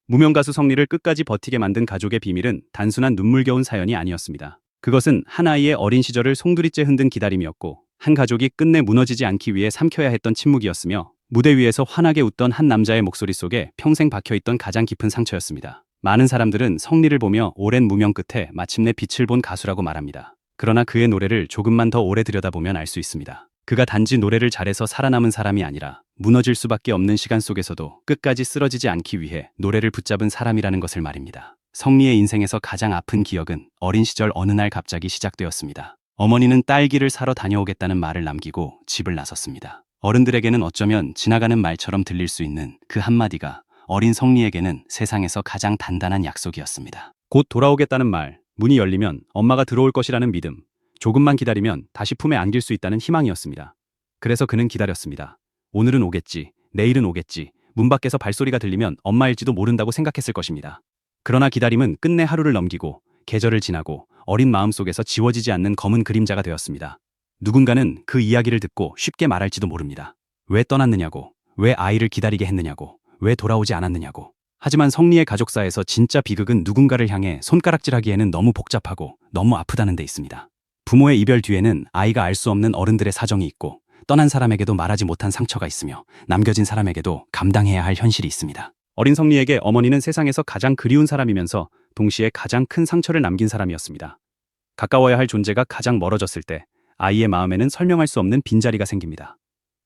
무명 가수 성리를 끝까지 버티게 만든 가족의 비밀은 단순한 눈물겨운 사연이 아니었습니다. 그것은 한 아이의 어린 시절을 송두리째 흔든 기다림이었고, 한 가족이 끝내 무너지지 않기 위해 삼켜야 했던 침묵이었으며, 무대 위에서 환하게 웃던 한 남자의 목소리 속에 평생 박혀있던 가장 깊은 상처였습니다. 많은 사람들은 성리를 보며 오랜 무명 끝에 마침내 빛을 본 가수라고 말합니다. 그러나 그의 노래를 조금만 더 오래 들여다보면 알 수 있습니다. 그가 단지 노래를 잘해서 살아남은 사람이 아니라 무너질 수밖에 없는 시간 속에서도 끝까지 쓰러지지 않기 위해 노래를 붙잡은 사람이라는 것을 말입니다. 성리의 인생에서 가장 아픈 기억은 어린 시절 어느 날 갑자기 시작되었습니다. 어머니는 딸기를 사러 다녀오겠다는 말을 남기고 집을 나섰습니다. 어른들에게는 어쩌면 지나가는 말처럼 들릴 수 있는 그 한마디가 어린 성리에게는 세상에서 가장 단단한 약속이었습니다. 곧 돌아오겠다는 말, 문이 열리면 엄마가 들어올 것이라는 믿음, 조금만 기다리면 다시 품에 안길 수 있다는 희망이었습니다. 그래서 그는 기다렸습니다. 오늘은 오겠지, 내일은 오겠지, 문 밖에서 발소리가 들리면 엄마일지도 모른다고 생각했을 것입니다. 그러나 기다림은 끝내 하루를 넘기고 계절을 지나고 어린 마음속에서 지워지지 않는 검은 그림자가 되었습니다. 누군가는 그 이야기를 듣고 쉽게 말할지도 모릅니다. 왜 떠났느냐고, 왜 아이를 기다리게 했느냐고, 왜 돌아오지 않았느냐고. 하지만 성리의 가족사에서 진짜 비극은 누군가를 향해 손가락질하기에는 너무 복잡하고 너무 아프다는 데 있습니다. 부모의 이별 뒤에는 아이가 알 수 없는 어른들의 사정이 있고, 떠난 사람에게도 말하지 못한 상처가 있으며, 남겨진 사람에게도 감당해야 할 현실이 있습니다. 어린 성리에게 어머니는 세상에서 가장 그리운 사람이면서 동시에 가장 큰 상처를 남긴 사람이었습니다. 가까워야 할 존재가 가장 멀어졌을 때 아이의 마음에는 설명할 수 없는 빈자리가 생깁니다.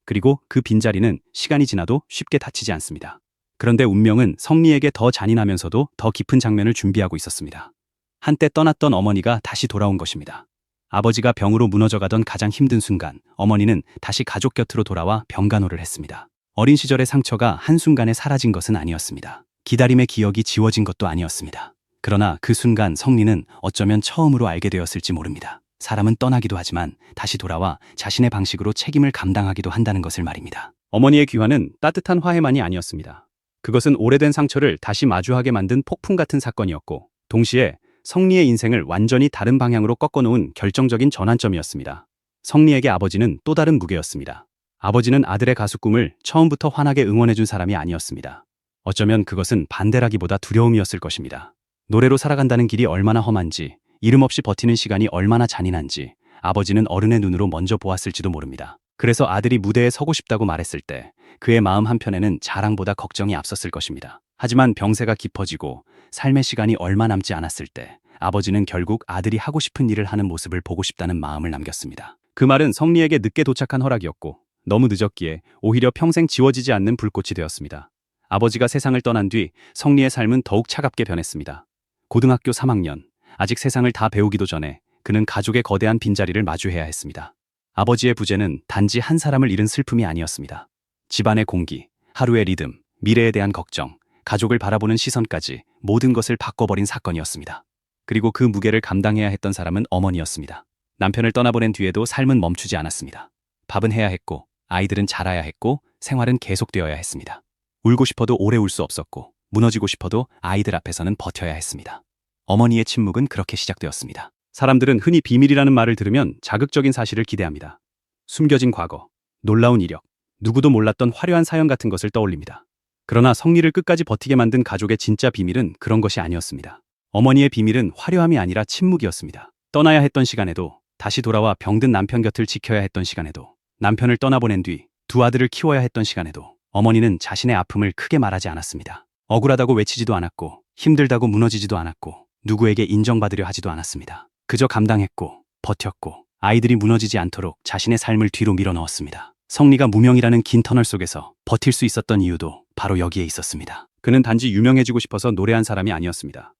그리고 그 빈자리는 시간이 지나도 쉽게 닫히지 않습니다. 그런데 운명은 성리에게 더 잔인하면서도 더 깊은 장면을 준비하고 있었습니다. 한때 떠났던 어머니가 다시 돌아온 것입니다. 아버지가 병으로 무너져가던 가장 힘든 순간, 어머니는 다시 가족 곁으로 돌아와 병간호를 했습니다. 어린 시절의 상처가 한순간에 사라진 것은 아니었습니다. 기다림의 기억이 지워진 것도 아니었습니다. 그러나 그 순간 성리는 어쩌면 처음으로 알게 되었을지 모릅니다. 사람은 떠나기도 하지만 다시 돌아와 자신의 방식으로 책임을 감당하기도 한다는 것을 말입니다. 어머니의 귀환은 따뜻한 화해만이 아니었습니다. 그것은 오래된 상처를 다시 마주하게 만든 폭풍 같은 사건이었고, 동시에 성리의 인생을 완전히 다른 방향으로 꺾어놓은 결정적인 전환점이었습니다. 성리에게 아버지는 또 다른 무게였습니다. 아버지는 아들의 가수 꿈을 처음부터 환하게 응원해준 사람이 아니었습니다. 어쩌면 그것은 반대라기보다 두려움이었을 것입니다. 노래로 살아간다는 길이 얼마나 험한지, 이름 없이 버티는 시간이 얼마나 잔인한지 아버지는 어른의 눈으로 먼저 보았을지도 모릅니다. 그래서 아들이 무대에 서고 싶다고 말했을 때 그의 마음 한편에는 자랑보다 걱정이 앞섰을 것입니다. 하지만 병세가 깊어지고 삶의 시간이 얼마 남지 않았을 때 아버지는 결국 아들이 하고 싶은 일을 하는 모습을 보고 싶다는 마음을 남겼습니다. 그 말은 성리에게 늦게 도착한 허락이었고, 너무 늦었기에 오히려 평생 지워지지 않는 불꽃이 되었습니다. 아버지가 세상을 떠난 뒤 성리의 삶은 더욱 차갑게 변했습니다. 고등학교 3학년, 아직 세상을 다 배우기도 전에 그는 가족의 거대한 빈자리를 마주해야 했습니다. 아버지의 부재는 단지 한 사람을 잃은 슬픔이 아니었습니다. 집안의 공기, 하루의 리듬, 미래에 대한 걱정, 가족을 바라보는 시선까지 모든 것을 바꿔버린 사건이었습니다. 그리고 그 무게를 감당해야 했던 사람은 어머니였습니다. 남편을 떠나보낸 뒤에도 삶은 멈추지 않았습니다. 밥은 해야 했고, 아이들은 자라야 했고, 생활은 계속되어야 했습니다. 울고 싶어도 오래 울 수 없었고, 무너지고 싶어도 아이들 앞에서는 버텨야 했습니다. 어머니의 침묵은 그렇게 시작되었습니다. 사람들은 흔히 비밀이라는 말을 들으면 자극적인 사실을 기대합니다. 숨겨진 과거, 놀라운 이력, 누구도 몰랐던 화려한 사연 같은 것을 떠올립니다. 그러나 성리를 끝까지 버티게 만든 가족의 진짜 비밀은 그런 것이 아니었습니다. 어머니의 비밀은 화려함이 아니라 침묵이었습니다. 떠나야 했던 시간에도, 다시 돌아와 병든 남편 곁을 지켜야 했던 시간에도, 남편을 떠나보낸 뒤 두 아들을 키워야 했던 시간에도 어머니는 자신의 아픔을 크게 말하지 않았습니다. 억울하다고 외치지도 않았고, 힘들다고 무너지지도 않았고, 누구에게 인정받으려 하지도 않았습니다. 그저 감당했고, 버텼고, 아이들이 무너지지 않도록 자신의 삶을 뒤로 밀어넣었습니다. 성리가 무명이라는 긴 터널 속에서 버틸 수 있었던 이유도 바로 여기에 있었습니다. 그는 단지 유명해지고 싶어서 노래한 사람이 아니었습니다.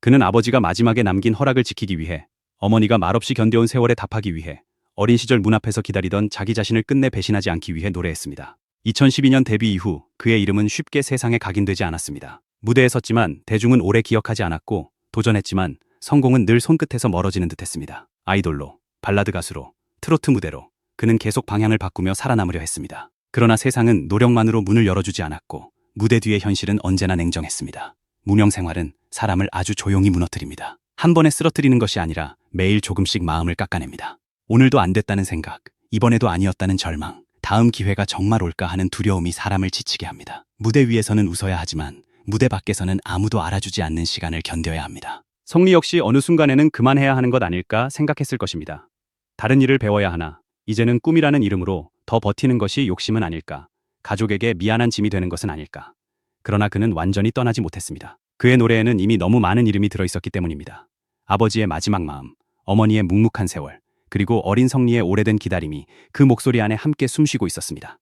그는 아버지가 마지막에 남긴 허락을 지키기 위해, 어머니가 말없이 견뎌온 세월에 답하기 위해, 어린 시절 문 앞에서 기다리던 자기 자신을 끝내 배신하지 않기 위해 노래했습니다. 2012년 데뷔 이후 그의 이름은 쉽게 세상에 각인되지 않았습니다. 무대에 섰지만 대중은 오래 기억하지 않았고, 도전했지만 성공은 늘 손끝에서 멀어지는 듯했습니다. 아이돌로, 발라드 가수로, 트로트 무대로 그는 계속 방향을 바꾸며 살아남으려 했습니다. 그러나 세상은 노력만으로 문을 열어주지 않았고, 무대 뒤의 현실은 언제나 냉정했습니다. 무명 생활은 사람을 아주 조용히 무너뜨립니다. 한 번에 쓰러뜨리는 것이 아니라 매일 조금씩 마음을 깎아냅니다. 오늘도 안 됐다는 생각, 이번에도 아니었다는 절망, 다음 기회가 정말 올까 하는 두려움이 사람을 지치게 합니다. 무대 위에서는 웃어야 하지만 무대 밖에서는 아무도 알아주지 않는 시간을 견뎌야 합니다. 성리 역시 어느 순간에는 그만해야 하는 것 아닐까 생각했을 것입니다. 다른 일을 배워야 하나, 이제는 꿈이라는 이름으로 더 버티는 것이 욕심은 아닐까, 가족에게 미안한 짐이 되는 것은 아닐까. 그러나 그는 완전히 떠나지 못했습니다. 그의 노래에는 이미 너무 많은 이름이 들어있었기 때문입니다. 아버지의 마지막 마음, 어머니의 묵묵한 세월, 그리고 어린 성리의 오래된 기다림이 그 목소리 안에 함께 숨쉬고 있었습니다.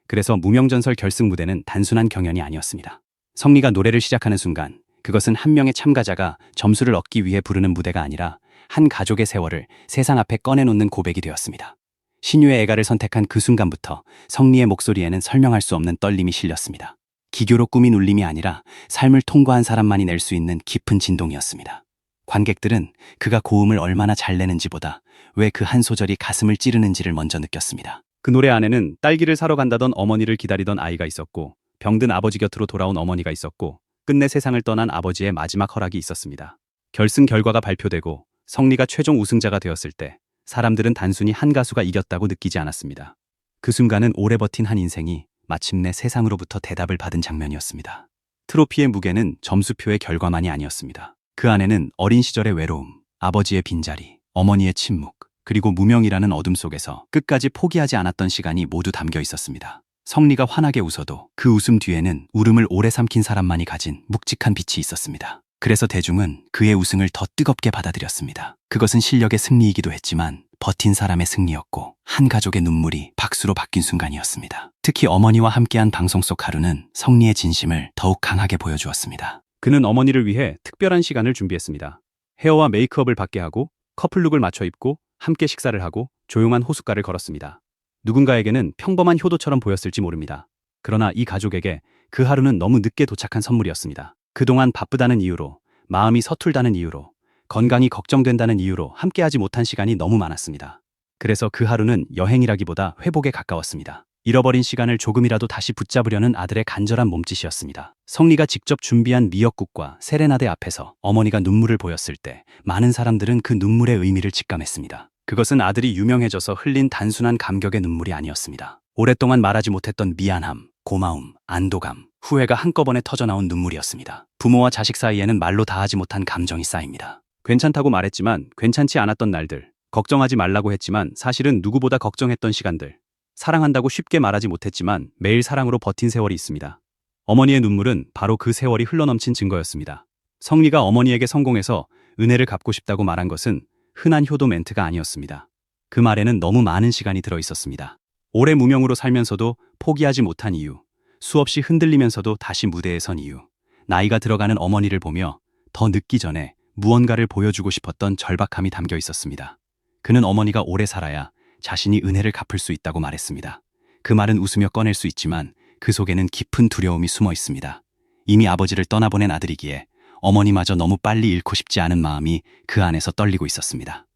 그래서 무명전설 결승 무대는 단순한 경연이 아니었습니다. 성리가 노래를 시작하는 순간, 그것은 한 명의 참가자가 점수를 얻기 위해 부르는 무대가 아니라 한 가족의 세월을 세상 앞에 꺼내놓는 고백이 되었습니다. 신유의 애가를 선택한 그 순간부터 성리의 목소리에는 설명할 수 없는 떨림이 실렸습니다. 기교로 꾸민 울림이 아니라 삶을 통과한 사람만이 낼 수 있는 깊은 진동이었습니다. 관객들은 그가 고음을 얼마나 잘 내는지보다 왜 그 한 소절이 가슴을 찌르는지를 먼저 느꼈습니다. 그 노래 안에는 딸기를 사러 간다던 어머니를 기다리던 아이가 있었고, 병든 아버지 곁으로 돌아온 어머니가 있었고, 끝내 세상을 떠난 아버지의 마지막 허락이 있었습니다. 결승 결과가 발표되고 성리가 최종 우승자가 되었을 때 사람들은 단순히 한 가수가 이겼다고 느끼지 않았습니다. 그 순간은 오래 버틴 한 인생이 마침내 세상으로부터 대답을 받은 장면이었습니다. 트로피의 무게는 점수표의 결과만이 아니었습니다. 그 안에는 어린 시절의 외로움, 아버지의 빈자리, 어머니의 침묵, 그리고 무명이라는 어둠 속에서 끝까지 포기하지 않았던 시간이 모두 담겨 있었습니다. 성리가 환하게 웃어도 그 웃음 뒤에는 울음을 오래 삼킨 사람만이 가진 묵직한 빛이 있었습니다. 그래서 대중은 그의 우승을 더 뜨겁게 받아들였습니다. 그것은 실력의 승리이기도 했지만 버틴 사람의 승리였고, 한 가족의 눈물이 박수로 바뀐 순간이었습니다. 특히 어머니와 함께한 방송 속 하루는 성리의 진심을 더욱 강하게 보여주었습니다. 그는 어머니를 위해 특별한 시간을 준비했습니다. 헤어와 메이크업을 받게 하고, 커플룩을 맞춰 입고, 함께 식사를 하고, 조용한 호숫가를 걸었습니다. 누군가에게는 평범한 효도처럼 보였을지 모릅니다. 그러나 이 가족에게 그 하루는 너무 늦게 도착한 선물이었습니다. 그동안 바쁘다는 이유로, 마음이 서툴다는 이유로, 건강이 걱정된다는 이유로 함께하지 못한 시간이 너무 많았습니다. 그래서 그 하루는 여행이라기보다 회복에 가까웠습니다. 잃어버린 시간을 조금이라도 다시 붙잡으려는 아들의 간절한 몸짓이었습니다. 성리가 직접 준비한 미역국과 세레나데 앞에서 어머니가 눈물을 보였을 때 많은 사람들은 그 눈물의 의미를 직감했습니다. 그것은 아들이 유명해져서 흘린 단순한 감격의 눈물이 아니었습니다. 오랫동안 말하지 못했던 미안함, 고마움, 안도감, 후회가 한꺼번에 터져나온 눈물이었습니다. 부모와 자식 사이에는 말로 다하지 못한 감정이 쌓입니다. 괜찮다고 말했지만 괜찮지 않았던 날들, 걱정하지 말라고 했지만 사실은 누구보다 걱정했던 시간들, 사랑한다고 쉽게 말하지 못했지만 매일 사랑으로 버틴 세월이 있습니다. 어머니의 눈물은 바로 그 세월이 흘러넘친 증거였습니다. 성리가 어머니에게 성공해서 은혜를 갚고 싶다고 말한 것은 흔한 효도 멘트가 아니었습니다. 그 말에는 너무 많은 시간이 들어 있었습니다. 오래 무명으로 살면서도 포기하지 못한 이유, 수없이 흔들리면서도 다시 무대에 선 이유, 나이가 들어가는 어머니를 보며 더 늦기 전에 무언가를 보여주고 싶었던 절박함이 담겨 있었습니다. 그는 어머니가 오래 살아야 자신이 은혜를 갚을 수 있다고 말했습니다. 그 말은 웃으며 꺼낼 수 있지만 그 속에는 깊은 두려움이 숨어 있습니다. 이미 아버지를 떠나보낸 아들이기에 어머니마저 너무 빨리 잃고 싶지 않은 마음이 그 안에서 떨리고 있었습니다.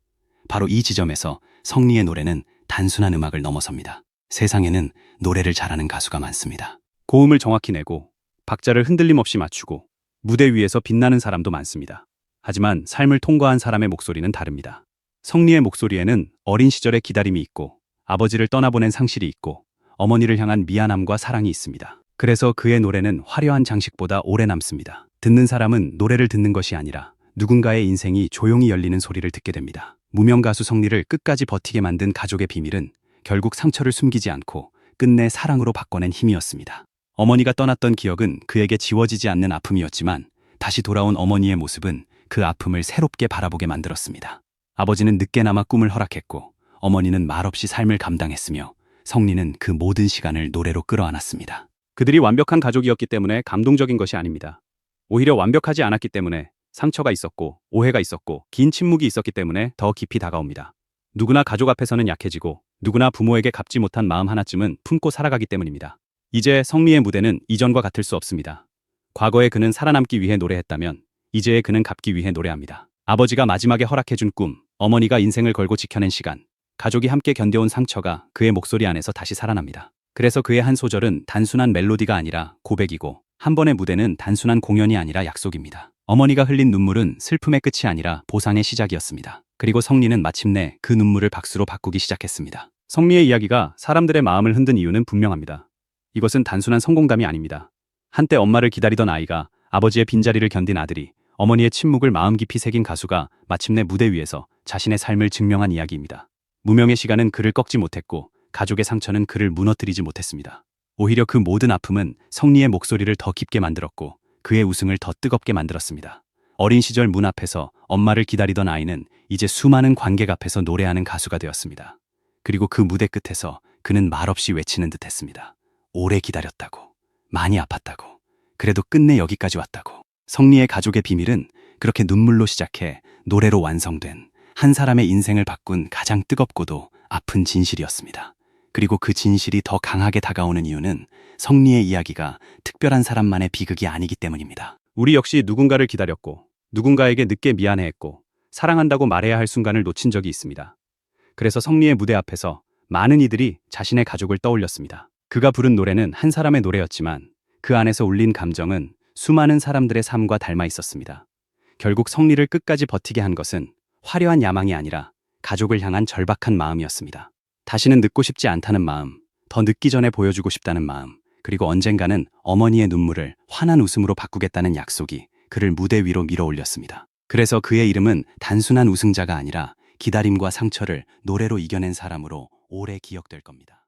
바로 이 지점에서 성리의 노래는 단순한 음악을 넘어섭니다. 세상에는 노래를 잘하는 가수가 많습니다. 고음을 정확히 내고 박자를 흔들림 없이 맞추고 무대 위에서 빛나는 사람도 많습니다. 하지만 삶을 통과한 사람의 목소리는 다릅니다. 성리의 목소리에는 어린 시절의 기다림이 있고, 아버지를 떠나보낸 상실이 있고, 어머니를 향한 미안함과 사랑이 있습니다. 그래서 그의 노래는 화려한 장식보다 오래 남습니다. 듣는 사람은 노래를 듣는 것이 아니라 누군가의 인생이 조용히 열리는 소리를 듣게 됩니다. 무명 가수 성리를 끝까지 버티게 만든 가족의 비밀은 결국 상처를 숨기지 않고 끝내 사랑으로 바꿔낸 힘이었습니다. 어머니가 떠났던 기억은 그에게 지워지지 않는 아픔이었지만 다시 돌아온 어머니의 모습은 그 아픔을 새롭게 바라보게 만들었습니다. 아버지는 늦게나마 꿈을 허락했고 어머니는 말없이 삶을 감당했으며 성리는 그 모든 시간을 노래로 끌어안았습니다. 그들이 완벽한 가족이었기 때문에 감동적인 것이 아닙니다. 오히려 완벽하지 않았기 때문에 상처가 있었고 오해가 있었고 긴 침묵이 있었기 때문에 더 깊이 다가옵니다. 누구나 가족 앞에서는 약해지고 누구나 부모에게 갚지 못한 마음 하나쯤은 품고 살아가기 때문입니다. 이제 성리의 무대는 이전과 같을 수 없습니다. 과거에 그는 살아남기 위해 노래했다면 이제의 그는 갚기 위해 노래합니다. 아버지가 마지막에 허락해준 꿈, 어머니가 인생을 걸고 지켜낸 시간, 가족이 함께 견뎌온 상처가 그의 목소리 안에서 다시 살아납니다. 그래서 그의 한 소절은 단순한 멜로디가 아니라 고백이고 한 번의 무대는 단순한 공연이 아니라 약속입니다. 어머니가 흘린 눈물은 슬픔의 끝이 아니라 보상의 시작이었습니다. 그리고 성리는 마침내 그 눈물을 박수로 바꾸기 시작했습니다. 성리의 이야기가 사람들의 마음을 흔든 이유는 분명합니다. 이것은 단순한 성공담이 아닙니다. 한때 엄마를 기다리던 아이가 아버지의 빈자리를 견딘 아들이, 어머니의 침묵을 마음 깊이 새긴 가수가 마침내 무대 위에서 자신의 삶을 증명한 이야기입니다. 무명의 시간은 그를 꺾지 못했고 가족의 상처는 그를 무너뜨리지 못했습니다. 오히려 그 모든 아픔은 성리의 목소리를 더 깊게 만들었고 그의 웃음을 더 뜨겁게 만들었습니다. 어린 시절 문 앞에서 엄마를 기다리던 아이는 이제 수많은 관객 앞에서 노래하는 가수가 되었습니다. 그리고 그 무대 끝에서 그는 말없이 외치는 듯 했습니다. 오래 기다렸다고, 많이 아팠다고, 그래도 끝내 여기까지 왔다고. 성리의 가족의 비밀은 그렇게 눈물로 시작해 노래로 완성된 한 사람의 인생을 바꾼 가장 뜨겁고도 아픈 진실이었습니다. 그리고 그 진실이 더 강하게 다가오는 이유는 성리의 이야기가 특별한 사람만의 비극이 아니기 때문입니다. 우리 역시 누군가를 기다렸고, 누군가에게 늦게 미안해했고, 사랑한다고 말해야 할 순간을 놓친 적이 있습니다. 그래서 성리의 무대 앞에서 많은 이들이 자신의 가족을 떠올렸습니다. 그가 부른 노래는 한 사람의 노래였지만 그 안에서 울린 감정은 수많은 사람들의 삶과 닮아 있었습니다. 결국 성리를 끝까지 버티게 한 것은 화려한 야망이 아니라 가족을 향한 절박한 마음이었습니다. 다시는 늦고 싶지 않다는 마음, 더 늦기 전에 보여주고 싶다는 마음, 그리고 언젠가는 어머니의 눈물을 환한 웃음으로 바꾸겠다는 약속이 그를 무대 위로 밀어올렸습니다. 그래서 그의 이름은 단순한 우승자가 아니라 기다림과 상처를 노래로 이겨낸 사람으로 오래 기억될 겁니다.